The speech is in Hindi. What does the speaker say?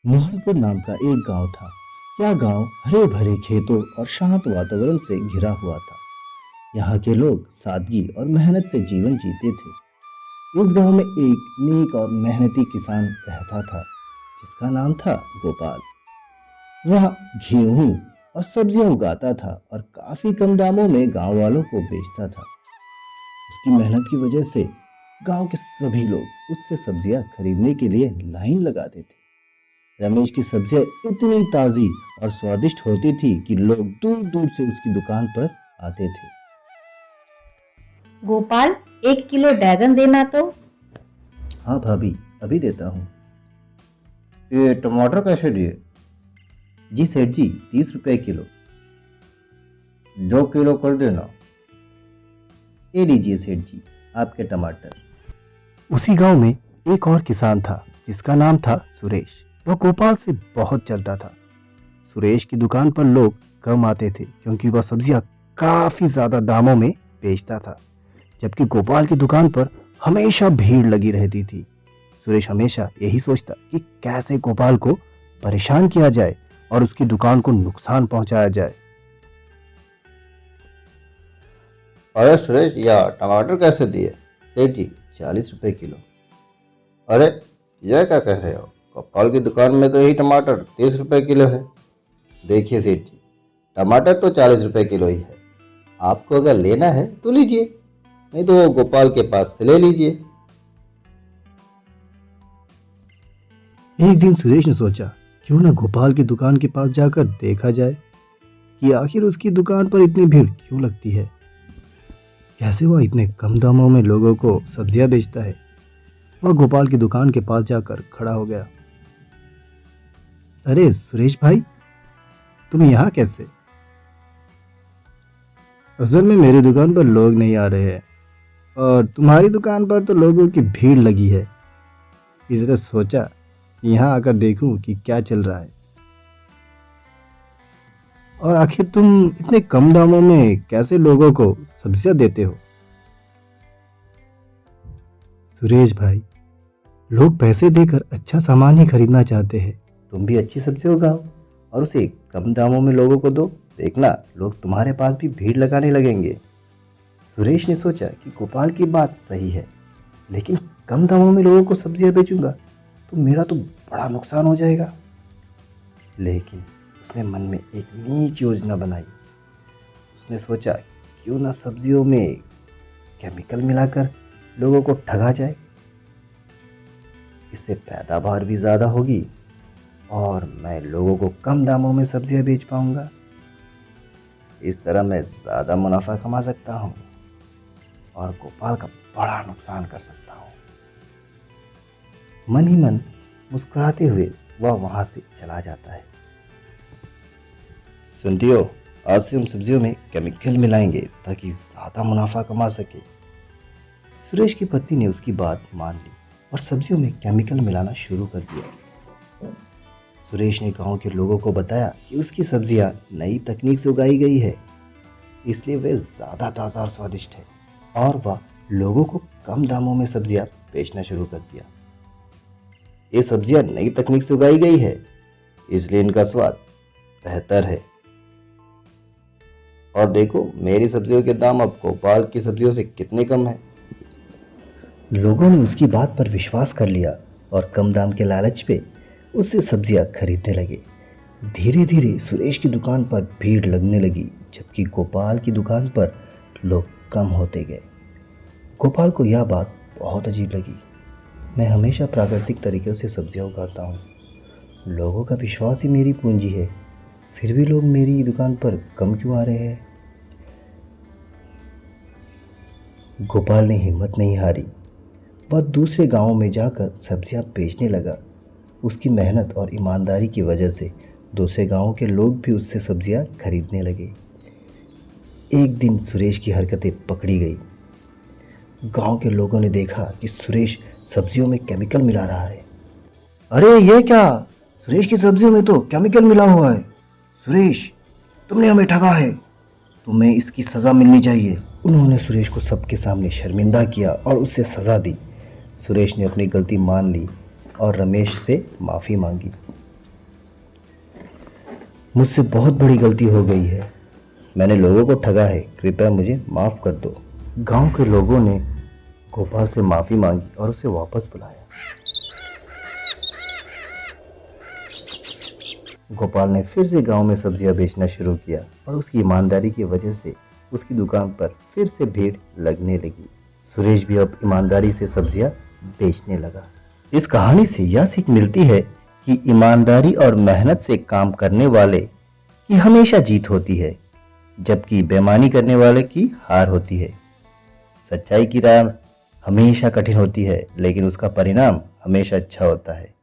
मोहनपुर नाम का एक गांव था। यह गांव हरे भरे खेतों और शांत वातावरण से घिरा हुआ था। यहाँ के लोग सादगी और मेहनत से जीवन जीते थे। उस गांव में एक नेक और मेहनती किसान रहता था, जिसका नाम था गोपाल। वह गेहूं और सब्जियां उगाता था और काफी कम दामों में गांव वालों को बेचता था। उसकी मेहनत की वजह से गांव के सभी लोग उससे सब्जियां खरीदने के लिए लाइन लगाते थे। रमेश की सब्जियां इतनी ताजी और स्वादिष्ट होती थी कि लोग दूर दूर से उसकी दुकान पर आते थे। गोपाल, 1 किलो बैगन देना तो। हाँ भाभी, अभी देता हूँ। ये टमाटर कैसे दिए? जी सेठ जी, 30 रुपए किलो। 2 किलो कर देना। ये लीजिए सेठ जी, आपके टमाटर। उसी गांव में एक और किसान था, जिसका नाम था सुरेश। वह गोपाल से बहुत चलता था। सुरेश की दुकान पर लोग कम आते थे, क्योंकि वह सब्जियां काफी ज्यादा दामों में बेचता था, जबकि गोपाल की दुकान पर हमेशा भीड़ लगी रहती थी। सुरेश हमेशा यही सोचता कि कैसे गोपाल को परेशान किया जाए और उसकी दुकान को नुकसान पहुंचाया जाए। अरे सुरेश, या टमाटर कैसे दिए? सेठ जी, 40 रुपए किलो। अरे, यह क्या कह रहे हो? गोपाल की दुकान में तो यही टमाटर 30 रुपए किलो है। देखिए सेठ जी, टमाटर तो 40 रुपए किलो ही है। आपको अगर लेना है तो लीजिए, नहीं तो गोपाल के पास से ले लीजिए। एक दिन सुरेश ने सोचा, क्यों न गोपाल की दुकान के पास जाकर देखा जाए कि आखिर उसकी दुकान पर इतनी भीड़ क्यों लगती है। कैसे वह इतने कम दामों में लोगों को सब्जियां बेचता है। वह गोपाल की दुकान के पास जाकर खड़ा हो गया। अरे सुरेश भाई, तुम यहाँ कैसे? असल में मेरी दुकान पर लोग नहीं आ रहे हैं, और तुम्हारी दुकान पर तो लोगों की भीड़ लगी है, इसलिए सोचा कि यहाँ आकर देखूं कि क्या चल रहा है। और आखिर तुम इतने कम दामों में कैसे लोगों को सब्जियां देते हो? सुरेश भाई, लोग पैसे देकर अच्छा सामान ही खरीदना चाहते हैं। तुम भी अच्छी सब्जी उगाओ और उसे कम दामों में लोगों को दो। देखना, लोग तुम्हारे पास भी भीड़ लगाने लगेंगे। सुरेश ने सोचा कि गोपाल की बात सही है, लेकिन कम दामों में लोगों को सब्जियां बेचूंगा तो मेरा तो बड़ा नुकसान हो जाएगा। लेकिन उसने मन में एक नीच योजना बनाई। उसने सोचा, क्यों ना सब्जियों में केमिकल मिलाकर लोगों को ठगा जाए। इससे पैदावार भी ज़्यादा होगी और मैं लोगों को कम दामों में सब्जियां बेच पाऊंगा। इस तरह मैं ज़्यादा मुनाफा कमा सकता हूँ और गोपाल का बड़ा नुकसान कर सकता हूँ। मन ही मन मुस्कुराते हुए वह वहां से चला जाता है। सुनती हो, आज से हम सब्जियों में केमिकल मिलाएंगे ताकि ज़्यादा मुनाफा कमा सके। सुरेश की पत्नी ने उसकी बात मान ली और सब्जियों में केमिकल मिलाना शुरू कर दिया। सुरेश ने गांव के लोगों को बताया कि उसकी सब्जियां नई तकनीक से उगाई गई है, इसलिए वे ज़्यादा ताज़ा और स्वादिष्ट है, और वह लोगों को कम दामों में सब्जियां बेचना शुरू कर दिया। ये सब्जियां नई तकनीक से उगाई गई है, इसलिए इनका स्वाद बेहतर है। और देखो, मेरी सब्जियों के दाम अब गोपाल की सब्जियों से कितने कम है। लोगों ने उसकी बात पर विश्वास कर लिया और कम दाम के लालच पे उससे सब्जियां खरीदने लगे। धीरे धीरे सुरेश की दुकान पर भीड़ लगने लगी, जबकि गोपाल की दुकान पर लोग कम होते गए। गोपाल को यह बात बहुत अजीब लगी। मैं हमेशा प्राकृतिक तरीक़ों से सब्जियां उगाता हूँ, लोगों का विश्वास ही मेरी पूंजी है, फिर भी लोग मेरी दुकान पर कम क्यों आ रहे हैं। गोपाल ने हिम्मत नहीं हारी। वह दूसरे गांवों में जाकर सब्जियां बेचने लगा। उसकी मेहनत और ईमानदारी की वजह से दूसरे गांवों के लोग भी उससे सब्जियां खरीदने लगे। एक दिन सुरेश की हरकतें पकड़ी गई। गांव के लोगों ने देखा कि सुरेश सब्जियों में केमिकल मिला रहा है। अरे ये क्या, सुरेश की सब्जियों में तो केमिकल मिला हुआ है। सुरेश, तुमने हमें ठगा है, तुम्हें इसकी सज़ा मिलनी चाहिए। उन्होंने सुरेश को सबके सामने शर्मिंदा किया और उससे सज़ा दी। सुरेश ने अपनी गलती मान ली और रमेश से माफ़ी मांगी। मुझसे बहुत बड़ी गलती हो गई है। मैंने लोगों को ठगा है, कृपया मुझे माफ कर दो। गांव के लोगों ने गोपाल से माफी मांगी और उसे वापस बुलाया। गोपाल ने फिर से गांव में सब्जियां बेचना शुरू किया और उसकी ईमानदारी की वजह से उसकी दुकान पर फिर से भीड़ लगने लगी। सुरेश भी अब ईमानदारी से सब्जियां बेचने लगा। इस कहानी से यह सीख मिलती है कि ईमानदारी और मेहनत से काम करने वाले की हमेशा जीत होती है, जबकि बेईमानी करने वाले की हार होती है। सच्चाई की राह हमेशा कठिन होती है, लेकिन उसका परिणाम हमेशा अच्छा होता है।